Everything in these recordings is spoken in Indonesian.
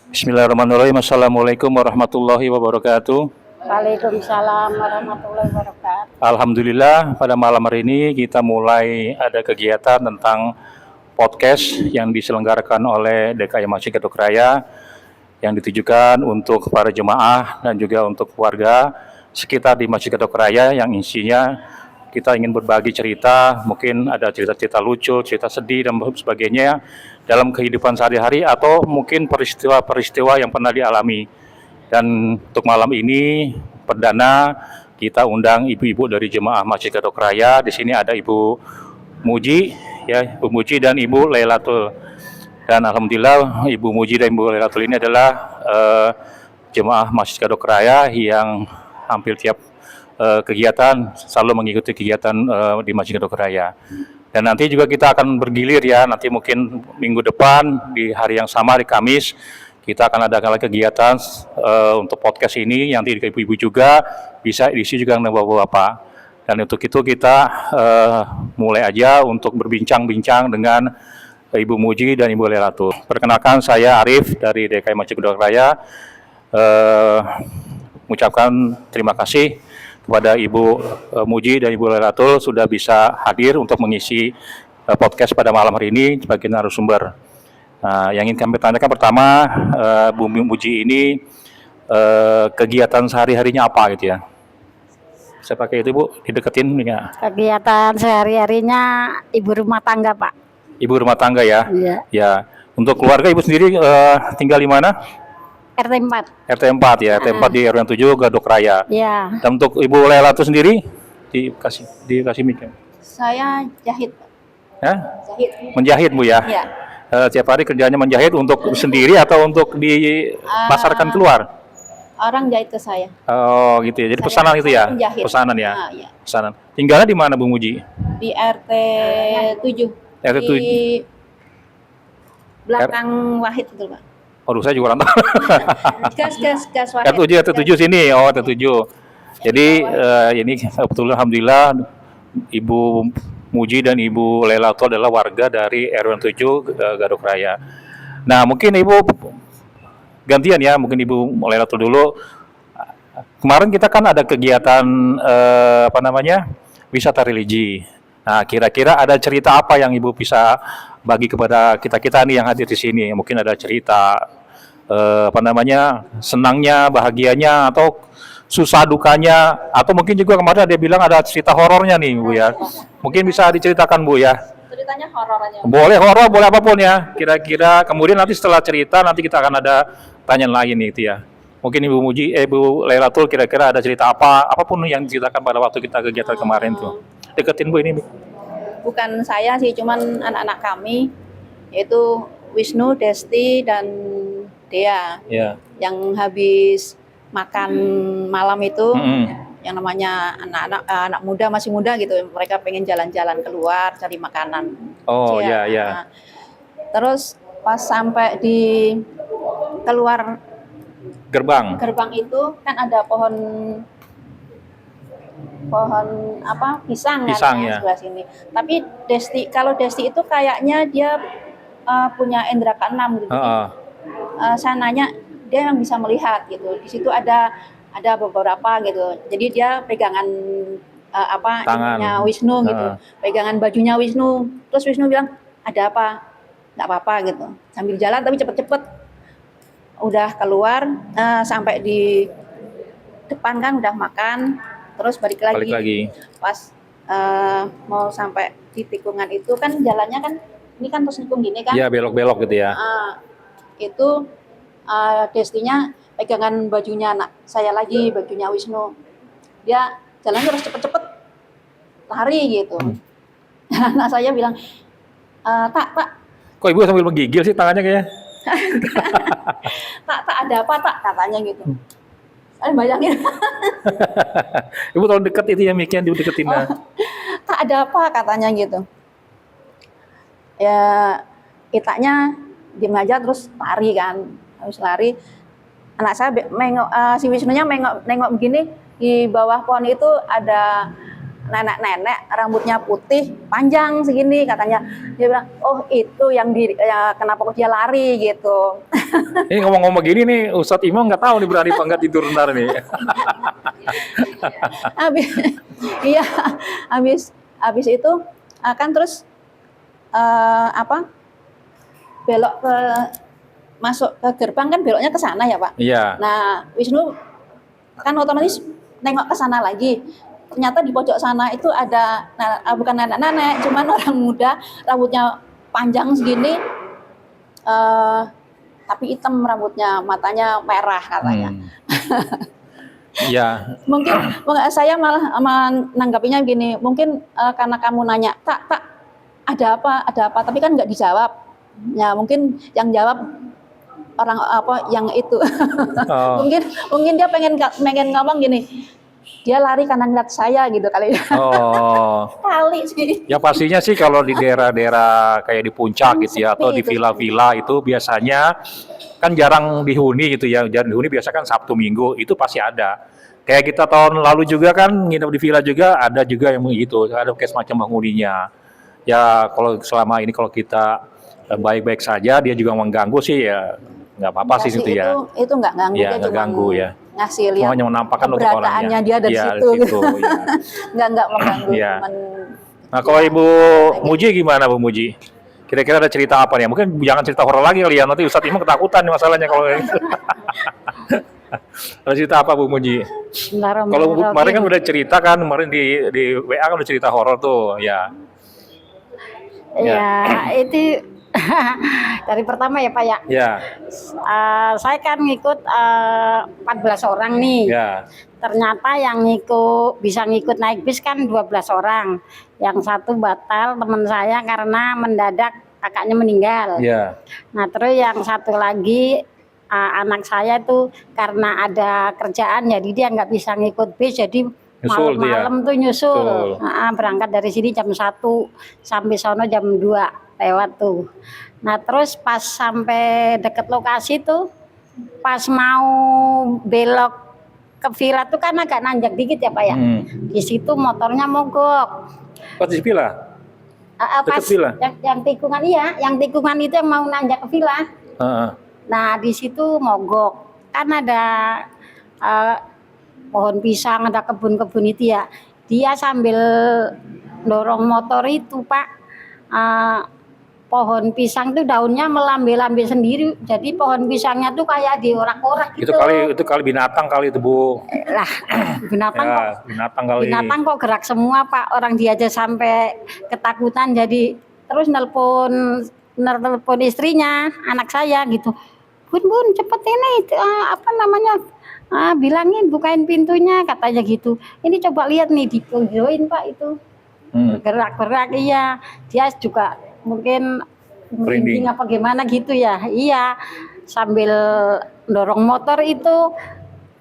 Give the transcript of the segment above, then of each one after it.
Bismillahirrahmanirrahim. Assalamualaikum warahmatullahi wabarakatuh. Waalaikumsalam warahmatullahi wabarakatuh. Alhamdulillah pada malam hari ini kita mulai ada kegiatan tentang podcast yang diselenggarakan oleh DKI Masjid Gadok Raya yang ditujukan untuk para jemaah dan juga untuk warga sekitar di Masjid Gadok Raya yang isinya kita ingin berbagi cerita, mungkin ada cerita-cerita lucu, cerita sedih dan sebagainya dalam kehidupan sehari-hari atau mungkin peristiwa-peristiwa yang pernah dialami. Dan untuk malam ini perdana kita undang ibu-ibu dari jemaah Masjid Gadok Raya. Di sini ada Ibu Muji, ya, Ibu Muji dan Ibu Lailatul. Dan alhamdulillah Ibu Muji dan Ibu Lailatul ini adalah jemaah Masjid Gadok Raya yang hampir tiap kegiatan selalu mengikuti kegiatan di Masjid Gadok Raya. Dan nanti juga kita akan bergilir ya, nanti mungkin minggu depan di hari yang sama, di Kamis, kita akan ada lagi kegiatan untuk podcast ini yang nanti ibu-ibu juga bisa diisi juga dengan bapak-bapak. Dan untuk itu kita mulai aja untuk berbincang-bincang dengan Ibu Muji dan Ibu Lailatul. Perkenalkan, saya Arif dari DKI Masjid Gadok Raya. Mengucapkan terima kasih kepada Ibu Muji dan Ibu Lailatul sudah bisa hadir untuk mengisi podcast pada malam hari ini sebagai narasumber. Yang ingin kami tanyakan pertama, Bu Muji ini kegiatan sehari-harinya apa gitu ya? Saya pakai itu Bu, dideketin ya. Kegiatan sehari-harinya ibu rumah tangga, Pak. Ibu rumah tangga ya? Iya. Ya. Untuk keluarga Ibu sendiri tinggal di mana? RT 4. RT 4 ya, RT 4 di RW 7 Gadok Raya. Iya. Dan untuk Ibu Lailatul sendiri dikasih mic. Saya jahit, Pak. Ya? Jahit. Menjahit Bu ya? Iya. Tiap hari kerjanya menjahit untuk sendiri atau untuk dipasarkan keluar? Orang jahit ke saya. Oh gitu ya, jadi pesanan gitu ya? Penjahit. Pesanan ya? Iya. Pesanan. Tinggalnya di mana Bu Muji? Di RT 7. RT 7. Di belakang Wahid itu, Pak. Aduh, saya juga orang tahu. Gas Wahid. RT 7 sini, oh RT 7. Jadi ini kebetulan alhamdulillah Ibu Muji dan Ibu Lailatul adalah warga dari RW 7 Gadok Raya. Nah, mungkin Ibu gantian ya, mungkin Ibu Lailatul dulu. Kemarin kita kan ada kegiatan wisata religi. Nah, kira-kira ada cerita apa yang Ibu bisa bagi kepada kita-kita nih yang hadir di sini? Mungkin ada cerita senangnya, bahagianya, atau susah dukanya, atau mungkin juga kemarin ada bilang ada cerita horornya nih Bu ya. Mungkin bisa diceritakan Bu ya. Ceritanya horor aja. Boleh horor, boleh apapun ya. Kira-kira kemudian nanti setelah cerita nanti kita akan ada tanyaan lain nih itu ya. Mungkin Ibu Muji, Ibu Lailatul kira-kira ada cerita apapun yang diceritakan pada waktu kita kegiatan kemarin tuh. Deketin Bu ini. Bukan saya sih, cuman anak-anak kami, yaitu Wisnu, Desti, dan Dea. Ya. Yang habis makan malam itu, Mm-hmm. yang namanya anak muda, masih muda gitu, mereka pengen jalan-jalan keluar cari makanan. Oh ya, ya. Nah, terus pas sampai di keluar Gerbang. itu kan ada pohon pisang Pisang, kan ya. sebelah sini. Tapi kalau Desti itu kayaknya dia punya indera keenam gitu. Saya nanya, dia yang bisa melihat gitu. Di situ ada beberapa gitu. Jadi dia pegangan tangannya Wisnu gitu. Pegangan bajunya Wisnu. Terus Wisnu bilang, "Ada apa?" "Enggak apa-apa" gitu. Sambil jalan tapi cepet-cepet. Udah keluar sampai di depan kan udah makan, terus balik lagi. Pas mau sampai di tikungan itu kan jalannya kan ini kan terus nikung gini kan. Iya, belok-belok gitu ya. Itu Destinya pegangan bajunya anak saya lagi, bajunya Wisnu. Dia jalan terus cepet-cepet lari gitu. Anak saya bilang, tak. Kok Ibu sambil menggigil sih tangannya kayaknya? tak ada apa tak katanya gitu. Saya bayangin. Ibu tolong deket itu ya mic-nya, dideketin. Tak ada apa katanya gitu. Ya kitanya diem aja terus lari kan. Habis lari, anak saya si Wisnunya nengok begini, di bawah pohon itu ada nenek-nenek rambutnya putih panjang segini katanya. Dia bilang, oh itu yang kenapa kok dia lari gitu. Ini ngomong-ngomong gini nih, Ustadz Imam nggak tahu nih berani apa nggak tidur ntar nih. habis iya habis itu akan terus belok ke masuk ke gerbang kan beloknya ke sana ya Pak. Iya. Nah Wisnu kan otomatis nengok ke sana lagi. Ternyata di pojok sana itu ada bukan nenek-nenek, cuman orang muda rambutnya panjang segini, tapi hitam rambutnya, matanya merah katanya. Iya. Mungkin saya malah menanggapinya gini, mungkin karena kamu nanya, tak ada apa, tapi kan nggak dijawab. Ya mungkin yang jawab orang yang itu. Oh. mungkin dia pengen ngomong gini, dia lari karena ngeliat saya gitu kali ya. Oh. Kali sih. Ya pastinya sih kalau di daerah-daerah kayak di puncak gitu ya, atau di villa-villa itu biasanya kan jarang dihuni gitu ya. Jarang dihuni biasa kan Sabtu Minggu itu pasti ada. Kayak kita tahun lalu juga kan nginep di villa juga ada juga yang begitu, ada kayak semacam penghuninya. Ya kalau selama ini kalau kita baik-baik saja, dia juga mengganggu sih ya nggak apa-apa sih itu ya. Itu nggak ganggu, ya, dia nggak ganggu ya. Ngasih lihat menampakkan untuk orangnya dia dari situ. Ya. nggak mengganggu. Ya. Nah kalau Ibu Muji gimana Bu Muji? Kira-kira ada cerita apa nih? Mungkin jangan cerita horor lagi kali ya, nanti Ustadz Imam ketakutan nih masalahnya kalau gitu. Ada cerita apa Bu Muji? Kalau kemarin kan udah cerita kan, kemarin di WA kan udah cerita horor tuh ya. Ya, itu dari pertama ya Pak ya. Ya. Saya kan ngikut 14 orang nih. Ya. Ternyata yang bisa ngikut naik bis kan 12 orang. Yang satu batal teman saya karena mendadak kakaknya meninggal. Ya. Nah terus yang satu lagi anak saya tuh karena ada kerjaan jadi dia nggak bisa ngikut bis, jadi malam-malam tuh nyusul. Berangkat dari sini jam 1 sampai sono jam 2 lewat tuh. Nah terus pas sampai deket lokasi tuh, pas mau belok ke villa tuh kan agak nanjak dikit ya Pak ya. Di situ motornya mogok. Pas di villa? Pas villa? Yang tikungan yang tikungan itu yang mau nanjak ke villa. Nah di situ mogok. Kan ada pohon pisang, ada kebun-kebun itu ya. Dia sambil dorong motor itu Pak, pohon pisang tuh daunnya melambai-lambai sendiri. Jadi pohon pisangnya tuh kayak diorak-orak gitu. Itu kali binatang kali itu Bu. Lah, binatang ya, kok. Binatang kok gerak semua Pak. Orang dia aja sampai ketakutan, jadi terus nelpon istrinya, anak saya gitu. Bun cepet ini bilangin bukain pintunya katanya gitu. Ini coba lihat nih di videoin Pak itu. Gerak-gerak iya. Dia juga mungkin merinding apa gimana gitu ya. Iya. Sambil dorong motor itu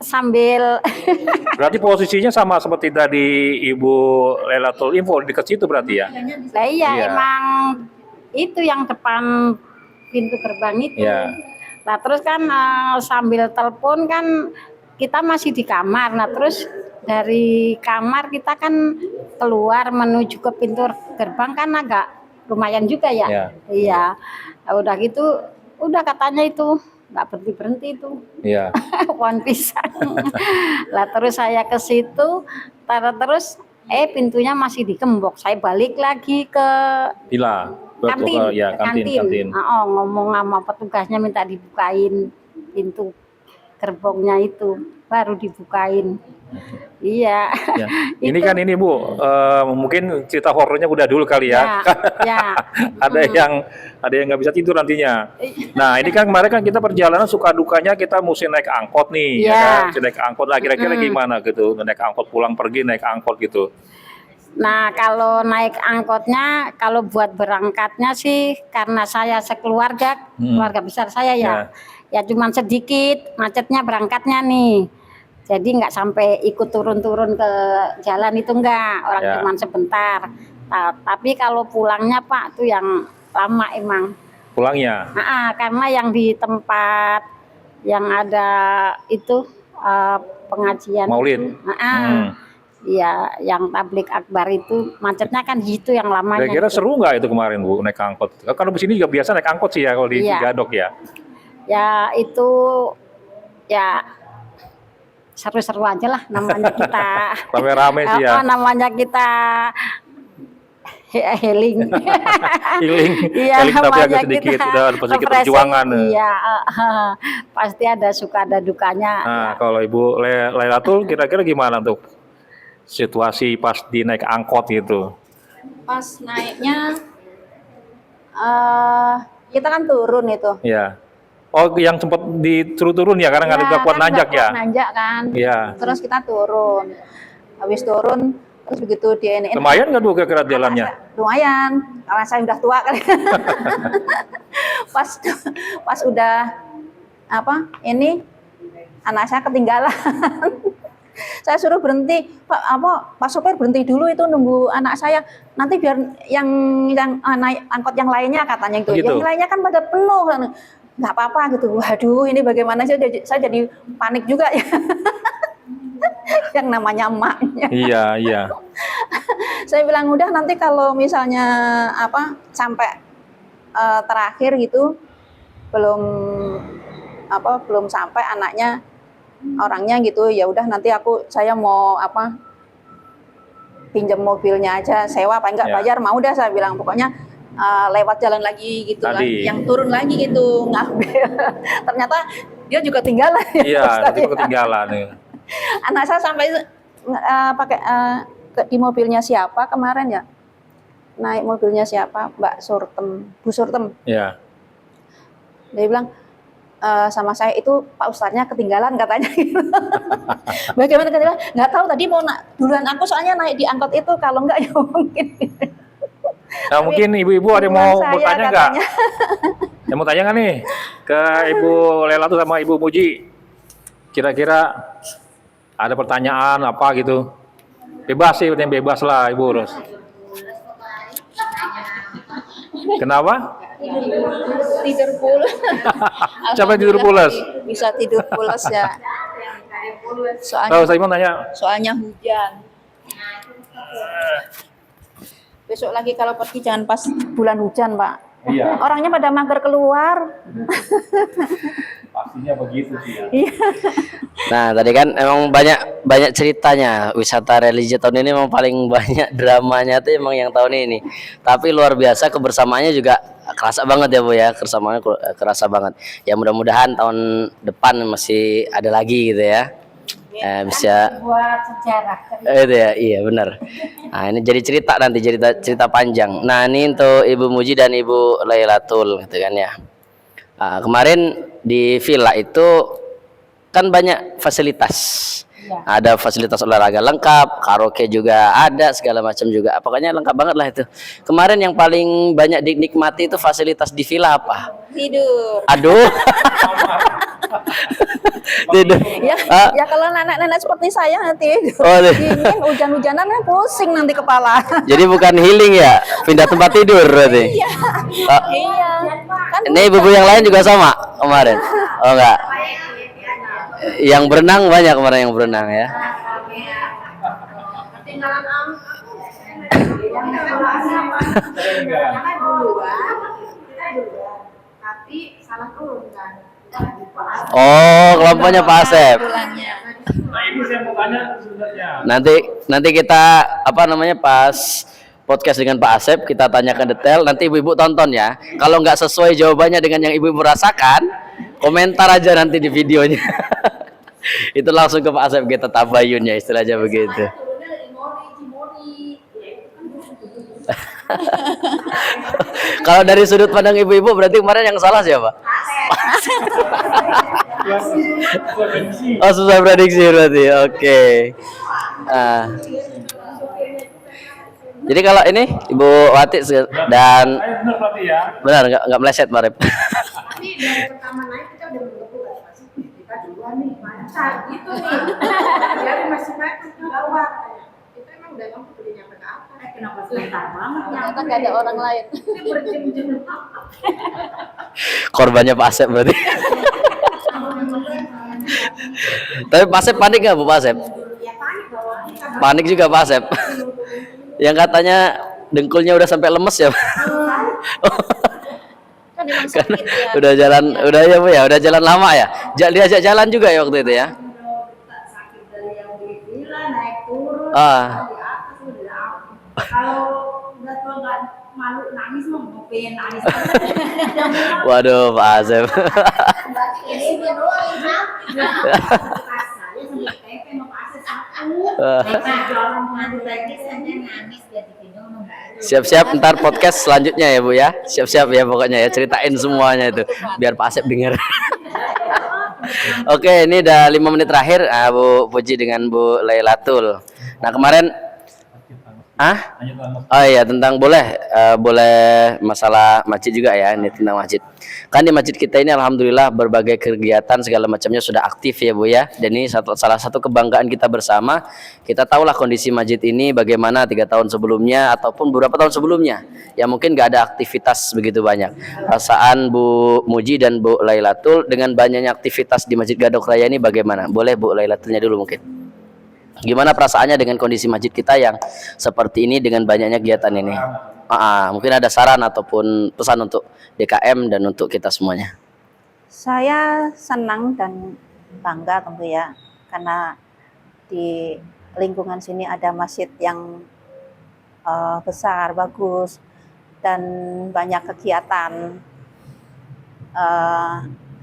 sambil berarti posisinya sama seperti tadi Ibu Lailatul Info dekat situ berarti ya? Nah, iya emang itu yang depan pintu gerbang itu. Ya. Nah terus kan sambil telepon kan kita masih di kamar. Nah terus dari kamar kita kan keluar menuju ke pintu gerbang kan agak lumayan juga ya. Ya. Iya. Nah, udah gitu, udah katanya itu nggak berhenti itu. Iya. Pohon pisang. Lah terus saya ke situ, terus pintunya masih digembok. Saya balik lagi ke villa. Kantin. Ngomong sama petugasnya minta dibukain pintu gerbongnya itu, baru dibukain. Iya. Ya. Ini kan ini Bu, mungkin cerita horornya udah dulu kali ya. Ya. ada yang nggak bisa tidur nantinya. Nah ini kan kemarin kan kita perjalanan suka dukanya kita mesti naik angkot nih, ya kan? Mesti naik angkot lah. Kira-kira gimana gitu? Naik angkot pulang pergi naik angkot gitu. Nah kalau naik angkotnya, kalau buat berangkatnya sih karena saya sekeluarga, keluarga besar saya ya cuman sedikit macetnya berangkatnya nih. Jadi nggak sampai ikut turun-turun ke jalan itu enggak, orang cuman sebentar. Nah, tapi kalau pulangnya Pak tuh yang lama emang. Pulangnya? Karena yang di tempat yang ada itu pengajian. Maulid. Iya, yang tablik akbar itu macetnya kan gitu yang lamanya. Kira-kira seru nggak itu kemarin Bu naik angkot? Kalau di sini juga biasa naik angkot sih ya kalau di Gadok ya. Ya itu ya seru-seru aja lah namanya kita. Rame-rame sih ya. Namanya kita healing. Healing, Iya, healing tapi agak namanya sedikit kita udah sedikit refreshing. perjuangan. Iya, pasti ada suka ada dukanya. Nah, kalau Ibu Lailatul kira-kira gimana untuk situasi pas di naik angkot gitu? Pas naiknya kita kan turun itu. Ya. Oh, yang sempat disuruh turun ya karena nggak kuat kan nanjak nggak ya. kuat nanjak kan. Iya. Terus kita turun. Habis turun, terus begitu dia ini. Lumayan nggak dua kerat jalannya? Lumayan, karena saya udah tua kali. pas udah ini anak saya ketinggalan. Saya suruh berhenti, Pak sopir berhenti dulu itu nunggu anak saya. Nanti biar yang naik angkot yang lainnya katanya gitu. Begitu. Yang lainnya kan pada penuh. Nggak apa-apa gitu. Waduh, ini bagaimana sih? Saya jadi panik juga ya. Yang namanya emaknya. Iya. Saya bilang udah nanti kalau misalnya sampai terakhir gitu belum sampai anaknya orangnya gitu, ya udah nanti saya mau pinjam mobilnya aja, sewa apa enggak bayar mau dah, saya bilang pokoknya lewat jalan lagi gitu kan, yang turun lagi gitu ngambil. Ternyata dia juga tinggalan. Iya, itu ketinggalan. Anak saya sampai pakai di mobilnya siapa kemarin ya, naik mobilnya siapa, Bu Surtem. Iya. Dia bilang sama saya itu Pak Ustadznya ketinggalan katanya gitu. Bagaimana ketinggalan? Nggak tahu, tadi mau duluan aku soalnya naik di angkot itu, kalau enggak ya mungkin. Nah, mungkin ibu-ibu ada yang mau bertanya nggak? Yang mau tanya nggak nih ke Ibu Lailatul sama Ibu Muji? Kira-kira ada pertanyaan apa gitu? Bebas sih, yang bebas lah Ibu Ros. Kenapa? Tidur pulas. Siapa yang tidur pulas? Bisa tidur pulas ya. Kalau saya mau tanya. Soalnya hujan. Besok lagi kalau pergi jangan pas bulan hujan, Pak. Iya. Orangnya pada mager keluar. Pastinya begitu sih ya. Nah, tadi kan emang banyak ceritanya. Wisata religi tahun ini memang paling banyak dramanya tuh emang yang tahun ini. Tapi luar biasa kebersamaannya juga kerasa banget ya Bu ya. Kebersamaannya kerasa banget. Ya mudah-mudahan tahun depan masih ada lagi gitu ya. Bisa Buat sejarah. itu ya, iya benar. Nah, ini jadi cerita nanti, cerita panjang. Nah, ini untuk Ibu Muji dan Ibu Lailatul gitu kan ya. Kemarin di villa itu kan banyak fasilitas. Ya. Ada fasilitas olahraga lengkap, karaoke juga ada, segala macam juga. Pokoknya lengkap banget lah itu. Kemarin yang paling banyak dinikmati itu fasilitas di villa apa? Tidur. Aduh. Tidur. Ya kalau nenek-nenek seperti saya nanti dingin, hujan-hujanan pusing nanti kepala. Jadi bukan healing ya, pindah tempat tidur berarti. Iya. Iya. Kan Ini ibu-ibu yang lain juga sama kemarin? Oh enggak. Yang berenang banyak kemarin yang berenang ya. Oh, kelompoknya Pak Asep. pulangnya. Nah, ini saya mau tanya sebenarnya. Nanti kita pas podcast dengan Pak Asep kita tanyakan detail. Nanti ibu-ibu tonton ya. Kalau nggak sesuai jawabannya dengan yang ibu-ibu rasakan, komentar aja nanti di videonya. Itu langsung ke Pak Asep, kita tabayun ya istilahnya begitu. Kalau dari sudut pandang ibu-ibu berarti kemarin yang salah siapa? Oh, susah prediksi berarti. Oke. Jadi kalau ini Ibu Wati dan Benar berarti ya. benar nggak meleset Marip. Tapi dari pertama naik kita udah menunggu kan Mas. Kita duluan nih, lancar gitu nih. Dari masih mati ke bawah. Kita emang udah mampu udah nyampe ke atas. Kenapa sebentar banget? Ternyata nggak ada orang lain. Ini berjam-jam. Korbannya Pak Asep berarti. Tapi Pak Asep panik nggak Bu Pak Asep? Ya panik bawah. Panik juga Pak Asep. Yang katanya dengkulnya udah sampai lemes ya. Kan memang sempit ya. Udah jalan, udah ya Bu ya, udah jalan lama ya. Diajak jalan juga ya waktu itu ya. Sakit dari yang di villa naik turun Ah. di atas udah. Kalau udah tua nggak malu nangis mau pengen nangis. Waduh Pak Asep. Ini dia doang yang saya sampai tempe mau kasih satu. Orang mandi lagi sampai nangis dia digendong. Siap-siap ntar podcast selanjutnya ya Bu ya. Siap-siap ya pokoknya ya, ceritain semuanya itu biar Pak Asep dengar. Oke, ini udah 5 menit terakhir Bu Puji dengan Bu Lailatul. Nah kemarin oh iya tentang boleh masalah masjid juga ya, ini tentang masjid. Kan di masjid kita ini alhamdulillah berbagai kegiatan segala macamnya sudah aktif ya Bu ya. Dan ini salah satu kebanggaan kita bersama. Kita tahulah kondisi masjid ini bagaimana 3 tahun sebelumnya ataupun beberapa tahun sebelumnya. Ya mungkin gak ada aktivitas begitu banyak. Perasaan Bu Muji dan Bu Lailatul dengan banyaknya aktivitas di Masjid Gadok Raya ini bagaimana? Boleh Bu Lailatulnya dulu mungkin. Gimana perasaannya dengan kondisi masjid kita yang seperti ini dengan banyaknya kegiatan ini? Mungkin ada saran ataupun pesan untuk DKM dan untuk kita semuanya. Saya senang dan bangga tentu ya, karena di lingkungan sini ada masjid yang besar, bagus, dan banyak kegiatan.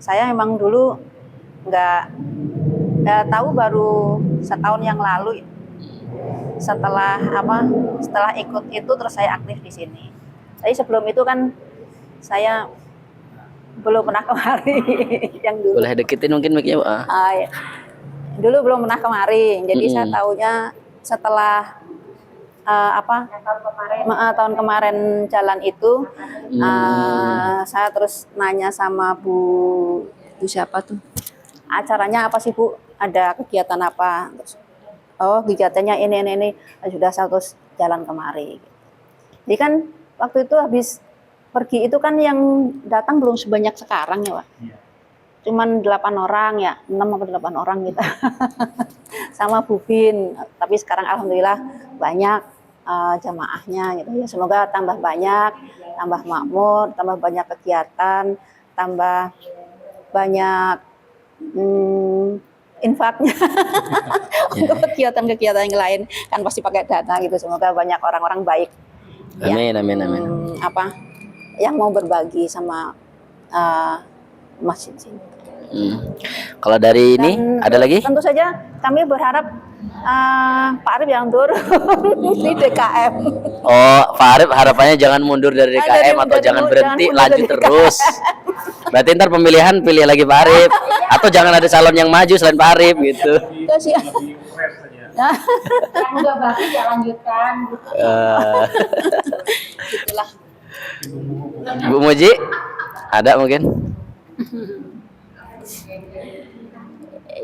Saya memang dulu nggak tahu, baru setahun yang lalu setelah ikut itu terus saya aktif di sini. Tapi sebelum itu kan saya belum pernah kemari. Yang dulu. Boleh deketin mungkin mic-nya, Bu? Ya. Dulu belum pernah kemari. Jadi saya tahunya setelah tahun kemarin jalan itu, saya terus nanya sama Bu siapa tuh? Acaranya apa sih Bu? Ada kegiatan apa? Terus, kegiatannya ini. Sudah saya terus jalan kemari. Jadi kan waktu itu habis pergi itu kan yang datang belum sebanyak sekarang ya Pak. Iya. Cuman 8 orang ya, 6 atau 8 orang gitu. Sama Bu Bin. Tapi sekarang alhamdulillah banyak jamaahnya gitu ya. Semoga tambah banyak, tambah makmur, tambah banyak kegiatan, tambah banyak infaknya untuk kegiatan-kegiatan yang lain, kan pasti pakai dana gitu. Semoga banyak orang-orang baik. Amin, amin. Yang mau berbagi sama masjid sini. Kalau dari ini ada lagi? Tentu saja kami berharap Pak Arif yang turun di DKM. Pak Arif harapannya jangan mundur dari DKM atau jangan berhenti, lanjut terus. Berarti ntar pemilihan pilih lagi Pak Arif atau jangan ada calon yang maju selain Pak Arif gitu. Yang udah bagus ya lanjutkan. Gitulah. Bu Muji ada mungkin?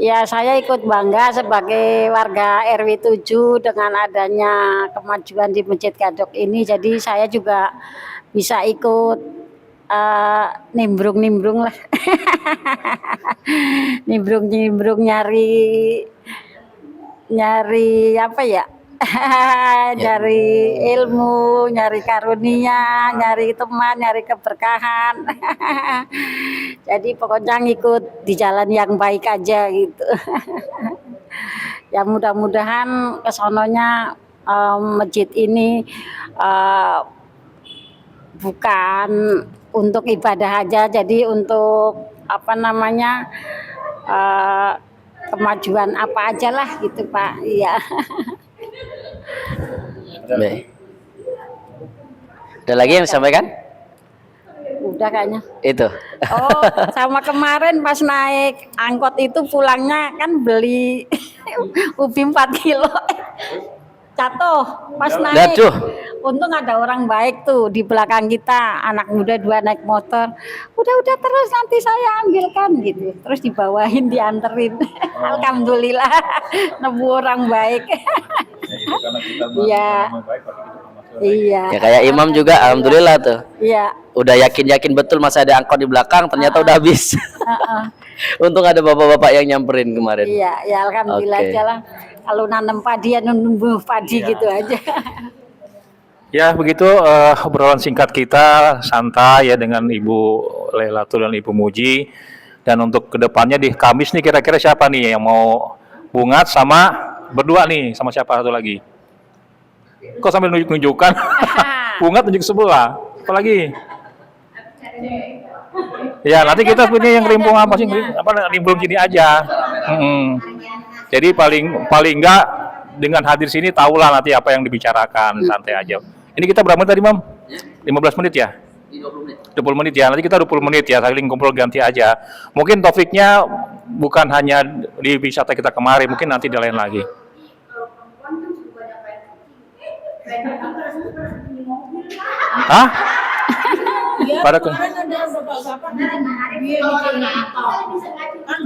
Ya, saya ikut bangga sebagai warga RW 7 dengan adanya kemajuan di Masjid Gadok ini. Jadi saya juga bisa ikut nimbrung lah. nimbrung nyari apa ya? Nyari ilmu, nyari karunia, nyari teman, nyari keberkahan. Jadi pokoknya ngikut di jalan yang baik aja gitu. Ya mudah-mudahan kesononya masjid ini bukan untuk ibadah aja, jadi untuk kemajuan apa aja lah gitu Pak. Iya. Baik. Ada lagi yang disampaikan? Udah kayaknya. Itu. Sama kemarin pas naik angkot itu pulangnya kan beli ubi 4 kilo. Jatuh pas naik. Jatuh. Untung ada orang baik tuh di belakang kita, anak muda 2 naik motor. Udah terus nanti saya ambilkan gitu. Terus dibawain, dianterin. Alhamdulillah nemu orang baik. Iya. Iya. Ya kayak Imam juga alhamdulillah tuh. Iya. Udah yakin betul masih ada angkot di belakang, ternyata udah habis. Untung ada bapak-bapak yang nyamperin kemarin. Iya, ya alhamdulillah aja lah. Kalau nanam padi ya numbuh padi gitu aja. Ya begitu obrolan singkat kita santai ya dengan Ibu Lailatul dan Ibu Muji. Dan untuk kedepannya di Kamis nih kira-kira siapa nih yang mau bungat sama berdua nih sama siapa satu lagi? Kok sambil nunjuk-nunjukkan? Bungat tunjuk sebelah. Apa lagi? Ya nanti kita punya yang rimbung apa sih? Rimbung gini aja. Jadi paling enggak dengan hadir sini tahulah nanti apa yang dibicarakan, santai aja. Ini kita berapa menit tadi, Mam? 15 menit ya? 20 menit ya. Nanti kita 20 menit ya, saling kumpul ganti aja. Mungkin topiknya bukan hanya di wisata kita kemarin, mungkin nanti di lain lagi. Hah? Pada kemarin ada bapak-bapak kan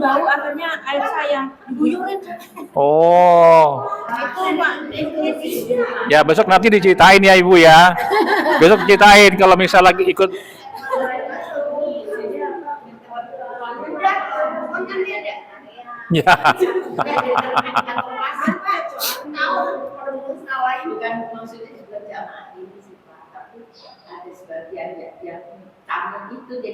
bau akhirnya air saya diguyurin. Oh. Itu Pak. Ya besok nanti diceritain ya Ibu ya. Besok ceritain kalau misal lagi ikut. Ya. Bukan maksudnya juga jamaah ini sih Pak, tapi ada sebagian yang tamu itu jadi